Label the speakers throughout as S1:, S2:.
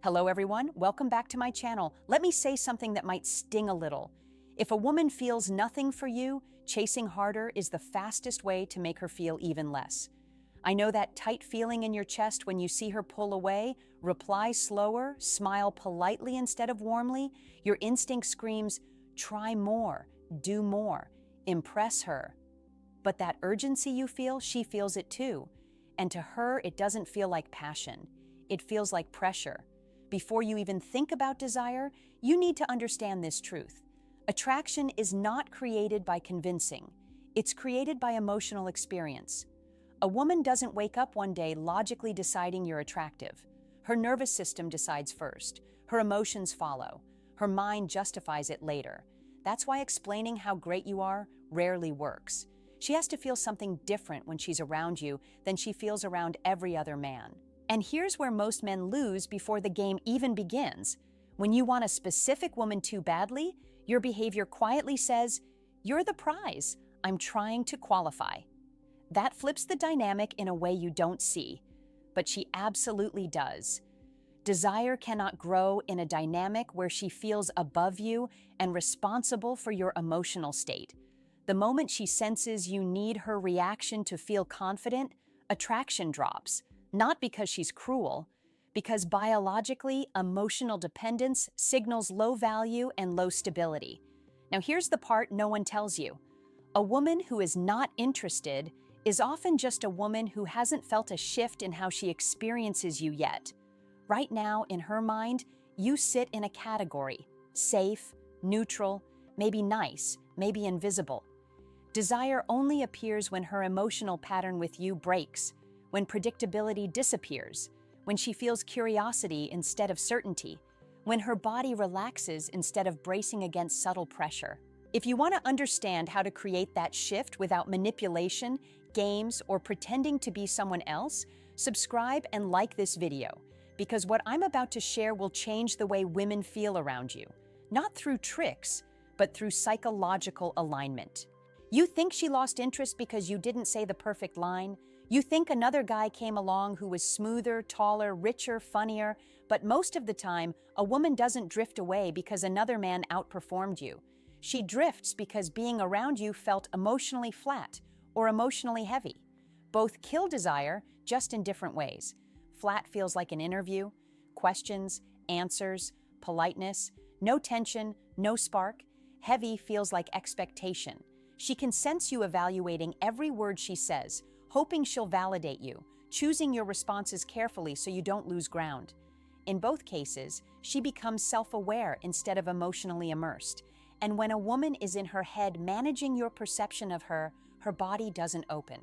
S1: Hello everyone, welcome back to my channel. Let me say something that might sting a little. If a woman feels nothing for you, chasing harder is the fastest way to make her feel even less. I know that tight feeling in your chest when you see her pull away. Reply slower, smile politely instead of warmly. Your instinct screams, try more, do more, impress her. But that urgency you feel, she feels it too. And to her, it doesn't feel like passion. It feels like pressure. Before you even think about desire, you need to understand this truth. Attraction is not created by convincing. It's created by emotional experience. A woman doesn't wake up one day logically deciding you're attractive. Her nervous system decides first. Her emotions follow. Her mind justifies it later. That's why explaining how great you are rarely works. She has to feel something different when she's around you than she feels around every other man. And here's where most men lose before the game even begins. When you want a specific woman too badly, your behavior quietly says, "You're the prize. I'm trying to qualify." That flips the dynamic in a way you don't see, but she absolutely does. Desire cannot grow in a dynamic where she feels above you and responsible for your emotional state. The moment she senses you need her reaction to feel confident, attraction drops. Not because she's cruel, because biologically, emotional dependence signals low value and low stability. Now here's the part no one tells you. A woman who is not interested is often just a woman who hasn't felt a shift in how she experiences you yet. Right now, in her mind, you sit in a category: safe, neutral, maybe nice, maybe invisible. Desire only appears when her emotional pattern with you breaks, when predictability disappears, when she feels curiosity instead of certainty, when her body relaxes instead of bracing against subtle pressure. If you want to understand how to create that shift without manipulation, games, or pretending to be someone else, subscribe and like this video, because what I'm about to share will change the way women feel around you, not through tricks, but through psychological alignment. You think she lost interest because you didn't say the perfect line. You think another guy came along who was smoother, taller, richer, funnier, but most of the time, a woman doesn't drift away because another man outperformed you. She drifts because being around you felt emotionally flat or emotionally heavy. Both kill desire, just in different ways. Flat feels like an interview, questions, answers, politeness, no tension, no spark. Heavy feels like expectation. She can sense you evaluating every word she says, hoping she'll validate you, choosing your responses carefully so you don't lose ground. In both cases, she becomes self-aware instead of emotionally immersed. And when a woman is in her head managing your perception of her, her body doesn't open.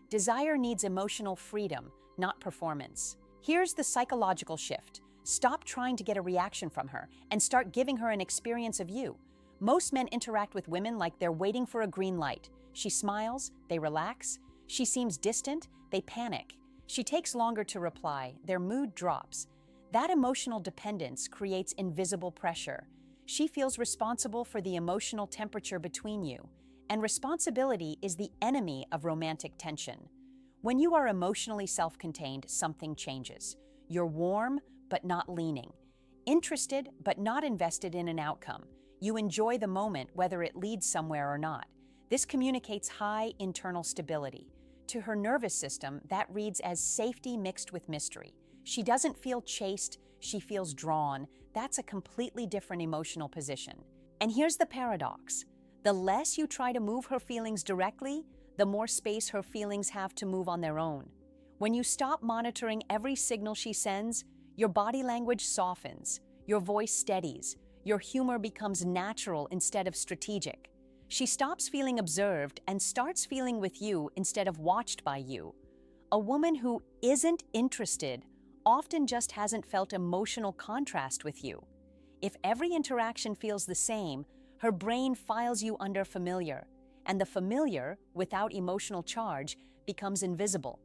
S1: Desire needs emotional freedom, not performance. Here's the psychological shift. Stop trying to get a reaction from her and start giving her an experience of you. Most men interact with women like they're waiting for a green light. She smiles, they relax. She seems distant, they panic. She takes longer to reply, their mood drops. That emotional dependence creates invisible pressure. She feels responsible for the emotional temperature between you. And responsibility is the enemy of romantic tension. When you are emotionally self-contained, something changes. You're warm, but not leaning. Interested, but not invested in an outcome. You enjoy the moment, whether it leads somewhere or not. This communicates high internal stability. To her nervous system, that reads as safety mixed with mystery. She doesn't feel chased, she feels drawn. That's a completely different emotional position. And here's the paradox. The less you try to move her feelings directly, the more space her feelings have to move on their own. When you stop monitoring every signal she sends, your body language softens, your voice steadies, your humor becomes natural instead of strategic. She stops feeling observed and starts feeling with you instead of watched by you. A woman who isn't interested often just hasn't felt emotional contrast with you. If every interaction feels the same, her brain files you under familiar, and the familiar, without emotional charge, becomes invisible.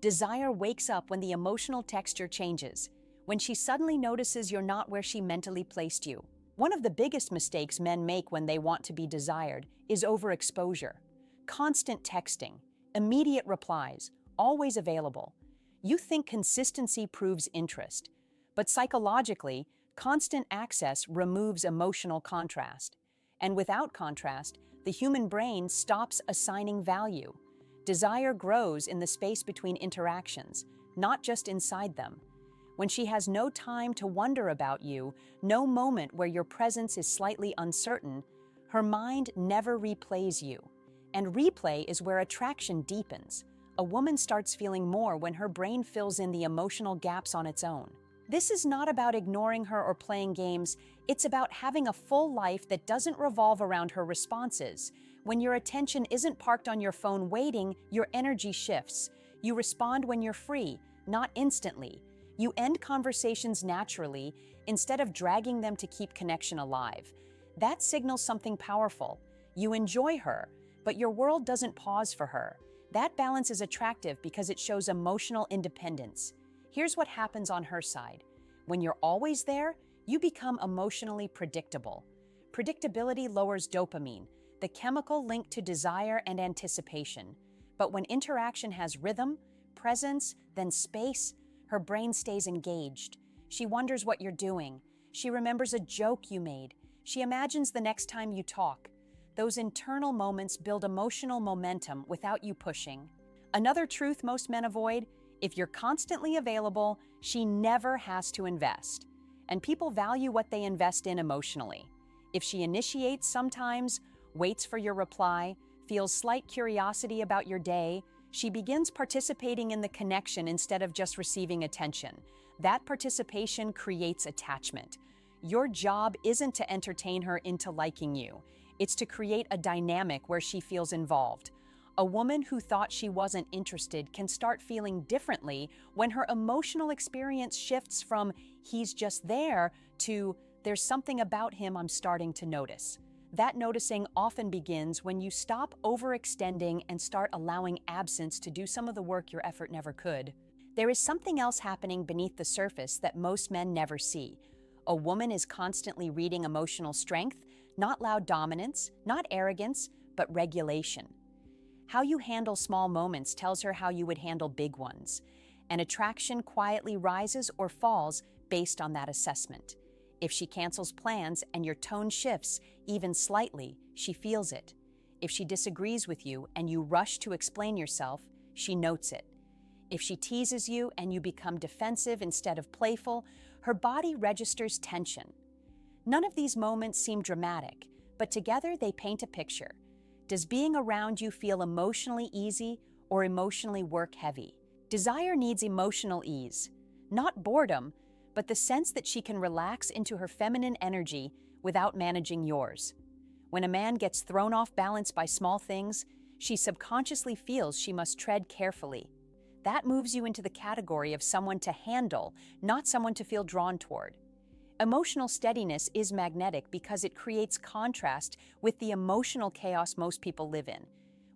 S1: Desire wakes up when the emotional texture changes, when she suddenly notices you're not where she mentally placed you. One of the biggest mistakes men make when they want to be desired is overexposure. Constant texting, immediate replies, always available. You think consistency proves interest, But psychologically, constant access removes emotional contrast. And without contrast, the human brain stops assigning value. Desire grows in the space between interactions, not just inside them. When she has no time to wonder about you, no moment where your presence is slightly uncertain, her mind never replays you. And replay is where attraction deepens. A woman starts feeling more when her brain fills in the emotional gaps on its own. This is not about ignoring her or playing games, it's about having a full life that doesn't revolve around her responses. When your attention isn't parked on your phone waiting, your energy shifts. You respond when you're free, not instantly. You end conversations naturally instead of dragging them to keep connection alive. That signals something powerful. You enjoy her, but your world doesn't pause for her. That balance is attractive because it shows emotional independence. Here's what happens on her side. When you're always there, you become emotionally predictable. Predictability lowers dopamine, the chemical linked to desire and anticipation. But when interaction has rhythm, presence, then space, her brain stays engaged. She wonders what you're doing. She remembers a joke you made. She imagines the next time you talk. Those internal moments build emotional momentum without you pushing. Another truth most men avoid: if you're constantly available, she never has to invest. And people value what they invest in emotionally. If she initiates sometimes, waits for your reply, feels slight curiosity about your day, she begins participating in the connection instead of just receiving attention. That participation creates attachment. Your job isn't to entertain her into liking you. It's to create a dynamic where she feels involved. A woman who thought she wasn't interested can start feeling differently when her emotional experience shifts from "he's just there" to "there's something about him I'm starting to notice." That noticing often begins when you stop overextending and start allowing absence to do some of the work your effort never could. There is something else happening beneath the surface that most men never see. A woman is constantly reading emotional strength, not loud dominance, not arrogance, but regulation. How you handle small moments tells her how you would handle big ones. And attraction quietly rises or falls based on that assessment. If she cancels plans and your tone shifts, even slightly, she feels it. If she disagrees with you and you rush to explain yourself, she notes it. If she teases you and you become defensive instead of playful, her body registers tension. None of these moments seem dramatic, but together they paint a picture. Does being around you feel emotionally easy or emotionally work-heavy? Desire needs emotional ease, not boredom, but the sense that she can relax into her feminine energy without managing yours. When a man gets thrown off balance by small things, she subconsciously feels she must tread carefully. That moves you into the category of someone to handle, not someone to feel drawn toward. Emotional steadiness is magnetic because it creates contrast with the emotional chaos most people live in.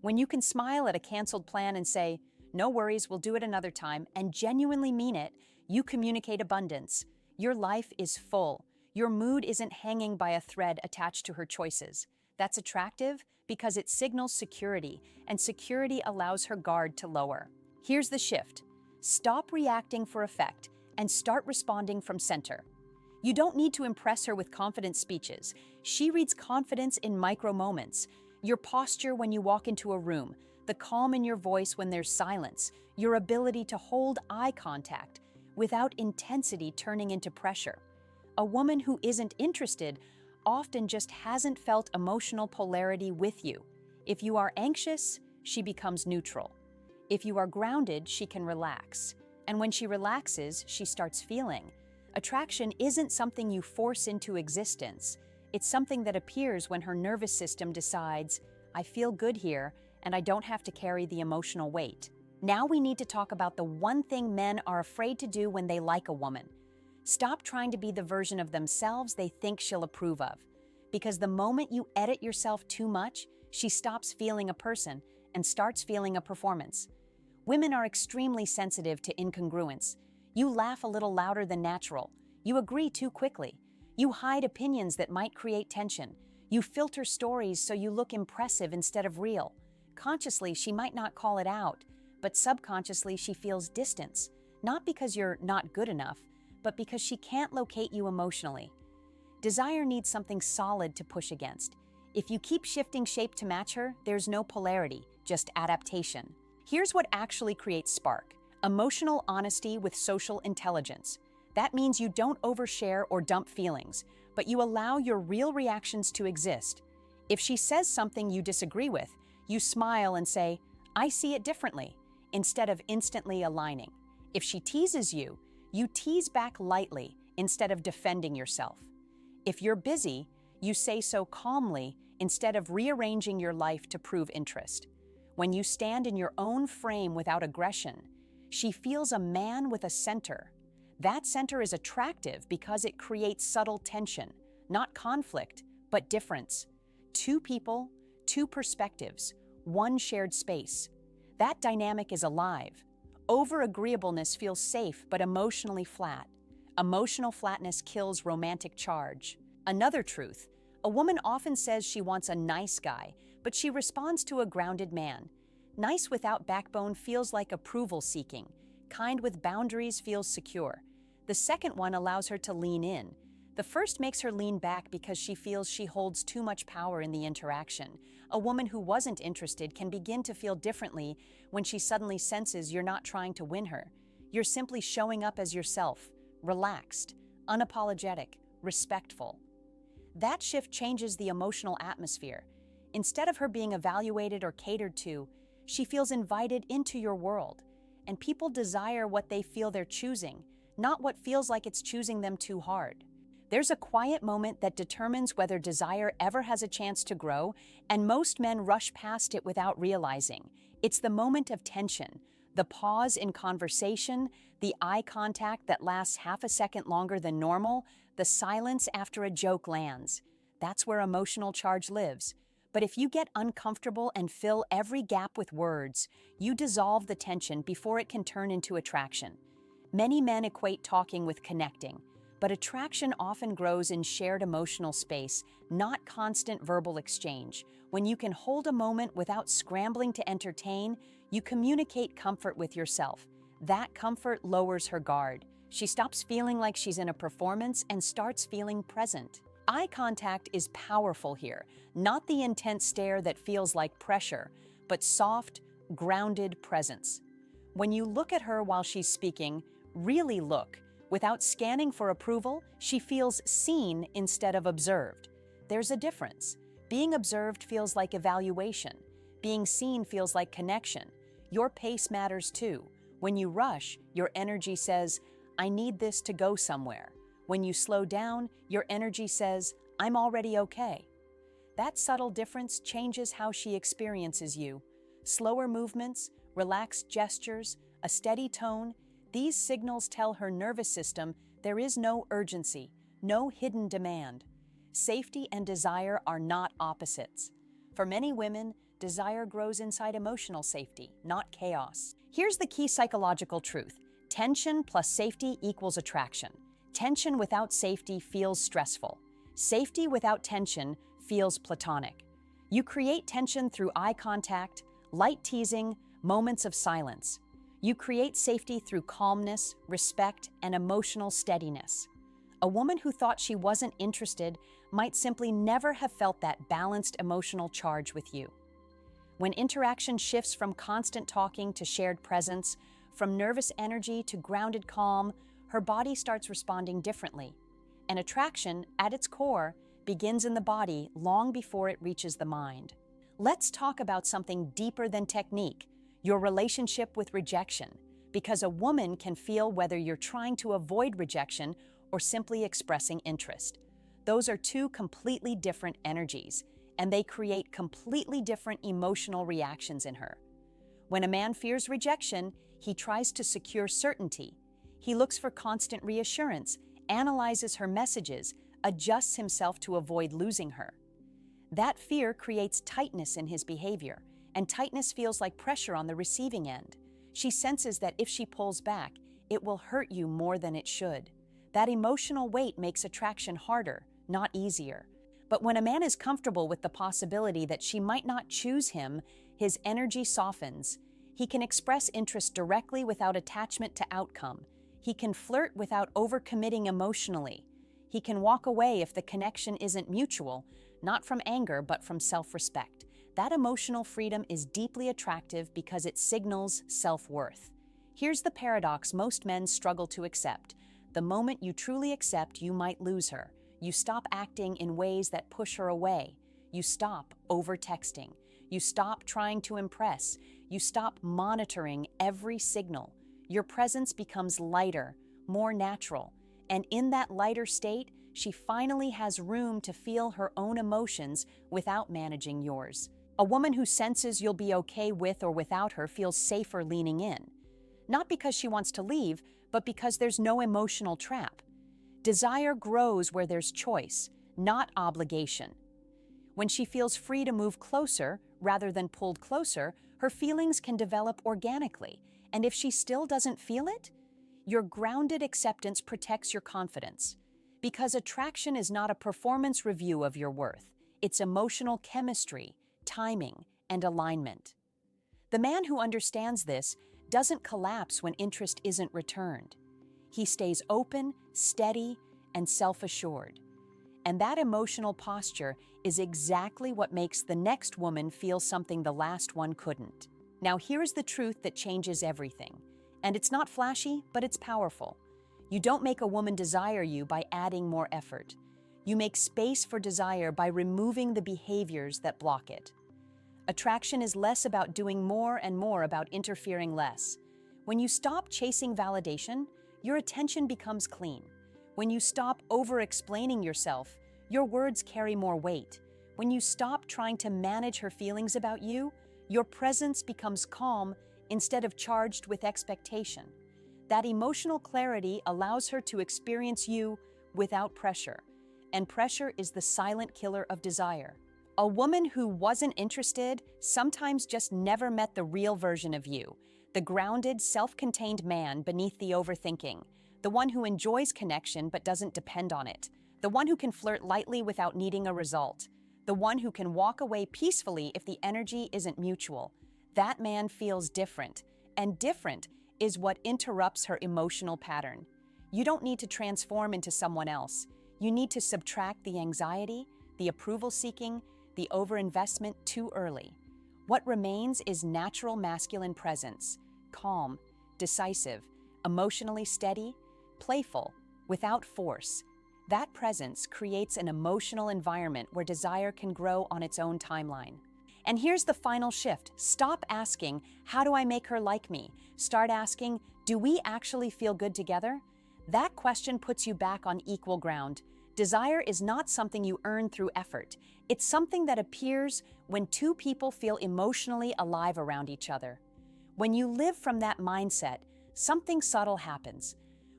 S1: When you can smile at a canceled plan and say, "No worries, we'll do it another time," and genuinely mean it, you communicate abundance. Your life is full. Your mood isn't hanging by a thread attached to her choices. That's attractive because it signals security, and security allows her guard to lower. Here's the shift. Stop reacting for effect and start responding from center. You don't need to impress her with confident speeches. She reads confidence in micro moments. Your posture when you walk into a room, the calm in your voice when there's silence, your ability to hold eye contact without intensity turning into pressure. A woman who isn't interested often just hasn't felt emotional polarity with you. If you are anxious, she becomes neutral. If you are grounded, she can relax. And when she relaxes, she starts feeling. Attraction isn't something you force into existence. It's something that appears when her nervous system decides, "I feel good here, and I don't have to carry the emotional weight." Now we need to talk about the one thing men are afraid to do when they like a woman. Stop trying to be the version of themselves they think she'll approve of. Because the moment you edit yourself too much, she stops feeling a person and starts feeling a performance. Women are extremely sensitive to incongruence. You laugh a little louder than natural. You agree too quickly. You hide opinions that might create tension. You filter stories so you look impressive instead of real. Consciously, she might not call it out, but subconsciously she feels distance, not because you're not good enough, but because she can't locate you emotionally. Desire needs something solid to push against. If you keep shifting shape to match her, there's no polarity, just adaptation. Here's what actually creates spark: emotional honesty with social intelligence. That means you don't overshare or dump feelings, but you allow your real reactions to exist. If she says something you disagree with, you smile and say, "I see it differently," instead of instantly aligning. If she teases you, you tease back lightly instead of defending yourself. If you're busy, you say so calmly instead of rearranging your life to prove interest. When you stand in your own frame without aggression, she feels a man with a center. That center is attractive because it creates subtle tension, not conflict, but difference. Two people, two perspectives, one shared space. That dynamic is alive. Over-agreeableness feels safe but emotionally flat. Emotional flatness kills romantic charge. Another truth: a woman often says she wants a nice guy, but she responds to a grounded man. Nice without backbone feels like approval seeking. Kind with boundaries feels secure. The second one allows her to lean in. The first makes her lean back because she feels she holds too much power in the interaction. A woman who wasn't interested can begin to feel differently when she suddenly senses you're not trying to win her. You're simply showing up as yourself, relaxed, unapologetic, respectful. That shift changes the emotional atmosphere. Instead of her being evaluated or catered to, she feels invited into your world. And people desire what they feel they're choosing, not what feels like it's choosing them too hard. There's a quiet moment that determines whether desire ever has a chance to grow, and most men rush past it without realizing. It's the moment of tension, the pause in conversation, the eye contact that lasts half a second longer than normal, the silence after a joke lands. That's where emotional charge lives. But if you get uncomfortable and fill every gap with words, you dissolve the tension before it can turn into attraction. Many men equate talking with connecting, but attraction often grows in shared emotional space, not constant verbal exchange. When you can hold a moment without scrambling to entertain, you communicate comfort with yourself. That comfort lowers her guard. She stops feeling like she's in a performance and starts feeling present. Eye contact is powerful here, not the intense stare that feels like pressure, but soft, grounded presence. When you look at her while she's speaking, really look. Without scanning for approval, she feels seen instead of observed. There's a difference. Being observed feels like evaluation. Being seen feels like connection. Your pace matters too. When you rush, your energy says, "I need this to go somewhere." When you slow down, your energy says, "I'm already okay." That subtle difference changes how she experiences you. Slower movements, relaxed gestures, a steady tone, these signals tell her nervous system there is no urgency, no hidden demand. Safety and desire are not opposites. For many women, desire grows inside emotional safety, not chaos. Here's the key psychological truth: tension plus safety equals attraction. Tension without safety feels stressful. Safety without tension feels platonic. You create tension through eye contact, light teasing, moments of silence. You create safety through calmness, respect, and emotional steadiness. A woman who thought she wasn't interested might simply never have felt that balanced emotional charge with you. When interaction shifts from constant talking to shared presence, from nervous energy to grounded calm, her body starts responding differently. And attraction, at its core, begins in the body long before it reaches the mind. Let's talk about something deeper than technique: your relationship with rejection, because a woman can feel whether you're trying to avoid rejection or simply expressing interest. Those are two completely different energies, and they create completely different emotional reactions in her. When a man fears rejection, he tries to secure certainty. He looks for constant reassurance, analyzes her messages, adjusts himself to avoid losing her. That fear creates tightness in his behavior, and tightness feels like pressure on the receiving end. She senses that if she pulls back, it will hurt you more than it should. That emotional weight makes attraction harder, not easier. But when a man is comfortable with the possibility that she might not choose him, his energy softens. He can express interest directly without attachment to outcome. He can flirt without overcommitting emotionally. He can walk away if the connection isn't mutual, not from anger but from self-respect. That emotional freedom is deeply attractive because it signals self-worth. Here's the paradox most men struggle to accept. The moment you truly accept you might lose her, you stop acting in ways that push her away. You stop over-texting. You stop trying to impress. You stop monitoring every signal. Your presence becomes lighter, more natural, and in that lighter state, she finally has room to feel her own emotions without managing yours. A woman who senses you'll be okay with or without her feels safer leaning in. Not because she wants to leave, but because there's no emotional trap. Desire grows where there's choice, not obligation. When she feels free to move closer rather than pulled closer, her feelings can develop organically. And if she still doesn't feel it, your grounded acceptance protects your confidence. Because attraction is not a performance review of your worth, it's emotional chemistry, timing, and alignment. The man who understands this doesn't collapse when interest isn't returned. He stays open, steady, and self-assured. And that emotional posture is exactly what makes the next woman feel something the last one couldn't. Now here's the truth that changes everything. And it's not flashy, but it's powerful. You don't make a woman desire you by adding more effort. You make space for desire by removing the behaviors that block it. Attraction is less about doing more and more about interfering less. When you stop chasing validation, your attention becomes clean. When you stop over-explaining yourself, your words carry more weight. When you stop trying to manage her feelings about you, your presence becomes calm instead of charged with expectation. That emotional clarity allows her to experience you without pressure, and pressure is the silent killer of desire. A woman who wasn't interested sometimes just never met the real version of you, the grounded, self-contained man beneath the overthinking, the one who enjoys connection but doesn't depend on it, the one who can flirt lightly without needing a result, the one who can walk away peacefully if the energy isn't mutual. That man feels different, and different is what interrupts her emotional pattern. You don't need to transform into someone else. You need to subtract the anxiety, the approval-seeking, the overinvestment too early. What remains is natural masculine presence, calm, decisive, emotionally steady, playful, without force. That presence creates an emotional environment where desire can grow on its own timeline. And here's the final shift. Stop asking, how do I make her like me? Start asking, do we actually feel good together? That question puts you back on equal ground. Desire is not something you earn through effort. It's something that appears when two people feel emotionally alive around each other. When you live from that mindset, something subtle happens.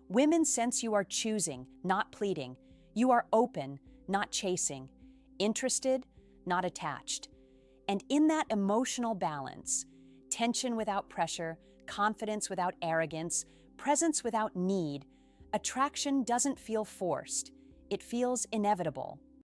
S1: Women sense you are choosing, not pleading. You are open, not chasing. Interested, not attached. And in that emotional balance, tension without pressure, confidence without arrogance, presence without need, attraction doesn't feel forced. It feels inevitable.